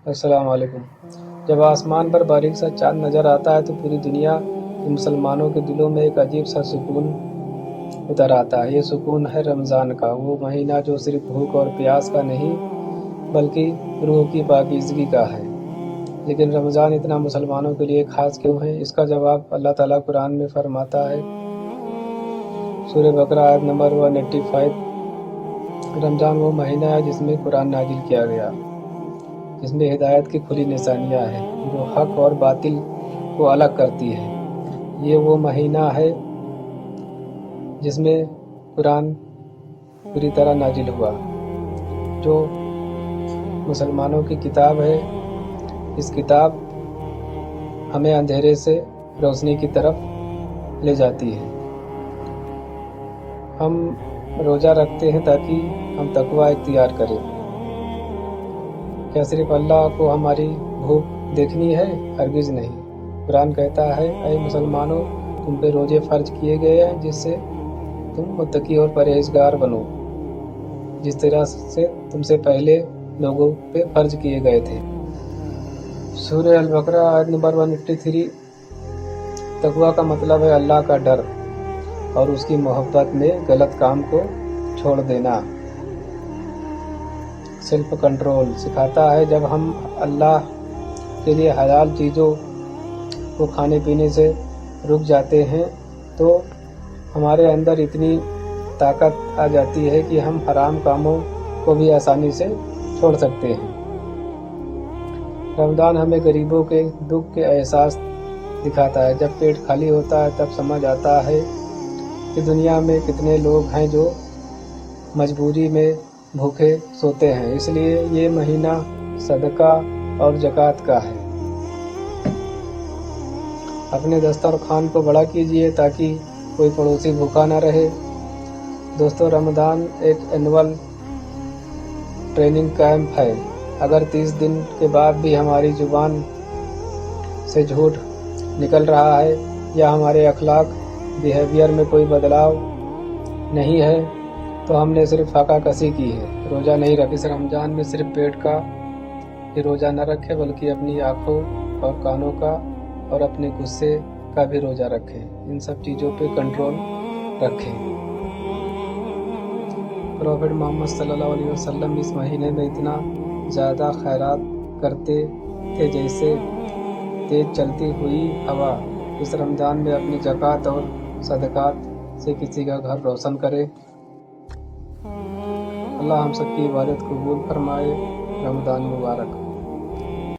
السلام علیکم۔ جب آسمان پر باریک سا چاند نظر آتا ہے تو پوری دنیا کے مسلمانوں کے دلوں میں ایک عجیب سا سکون اتر آتا ہے۔ یہ سکون ہے رمضان کا، وہ مہینہ جو صرف بھوک اور پیاس کا نہیں بلکہ روح کی پاکیزگی کا ہے۔ لیکن رمضان اتنا مسلمانوں کے لیے خاص کیوں ہے؟ اس کا جواب اللہ تعالیٰ قرآن میں فرماتا ہے۔ سورہ بقرہ آیت نمبر 185۔ رمضان وہ مہینہ ہے جس میں قرآن نازل کیا گیا، جس میں ہدایت کی کھلی نشانیاں ہیں جو حق اور باطل کو الگ کرتی ہے۔ یہ وہ مہینہ ہے جس میں قرآن پوری طرح نازل ہوا، جو مسلمانوں کی کتاب ہے۔ اس کتاب ہمیں اندھیرے سے روشنی کی طرف لے جاتی ہے۔ ہم روزہ رکھتے ہیں تاکہ ہم تقویٰ اختیار کریں۔ کیا صرف اللہ کو ہماری بھوک دیکھنی ہے؟ ہرگز نہیں۔ قرآن کہتا ہے، اے مسلمانوں، تم پہ روزے فرض کیے گئے ہیں جس سے تم متقی اور پرہیزگار بنو، جس طرح سے تم سے پہلے لوگوں پہ فرض کیے گئے تھے۔ سورہ البقرہ آیت نمبر 183۔ تقویٰ کا مطلب ہے اللہ کا ڈر اور اس کی محبت میں غلط کام کو چھوڑ دینا۔ سیلف کنٹرول سکھاتا ہے۔ جب ہم اللہ کے لیے حلال چیزوں کو کھانے پینے سے رک جاتے ہیں تو ہمارے اندر اتنی طاقت آ جاتی ہے کہ ہم حرام کاموں کو بھی آسانی سے چھوڑ سکتے ہیں۔ رمضان ہمیں غریبوں کے دکھ کے احساس دکھاتا ہے۔ جب پیٹ خالی ہوتا ہے تب سمجھ آتا ہے کہ دنیا میں کتنے لوگ ہیں جو مجبوری میں بھوکے سوتے ہیں۔ اس لیے یہ مہینہ صدقہ اور زکوٰۃ کا ہے۔ اپنے دسترخوان کو بڑا کیجیے تاکہ کوئی پڑوسی بھوکا نہ رہے۔ دوستو، رمضان ایک اینول ٹریننگ کیمپ ہے۔ اگر 30 دن کے بعد بھی ہماری زبان سے جھوٹ نکل رہا ہے یا ہمارے اخلاق بیہیویئر میں کوئی بدلاؤ نہیں ہے تو ہم نے صرف فاقہ کشی کی ہے، روزہ نہیں رکھا۔ اس رمضان میں صرف پیٹ کا ہی روزہ نہ رکھیں بلکہ اپنی آنکھوں اور کانوں کا اور اپنے غصے کا بھی روزہ رکھیں۔ ان سب چیزوں پہ کنٹرول رکھیں۔ پروفٹ محمد صلی اللہ علیہ وسلم اس مہینے میں اتنا زیادہ خیرات کرتے تھے جیسے تیز چلتی ہوئی ہوا۔ اس رمضان میں اپنی زکوٰۃ اور صدقات سے کسی کا گھر روشن کرے۔ اللہ ہم سب کی عبادت قبول فرمائے۔ رمضان مبارک۔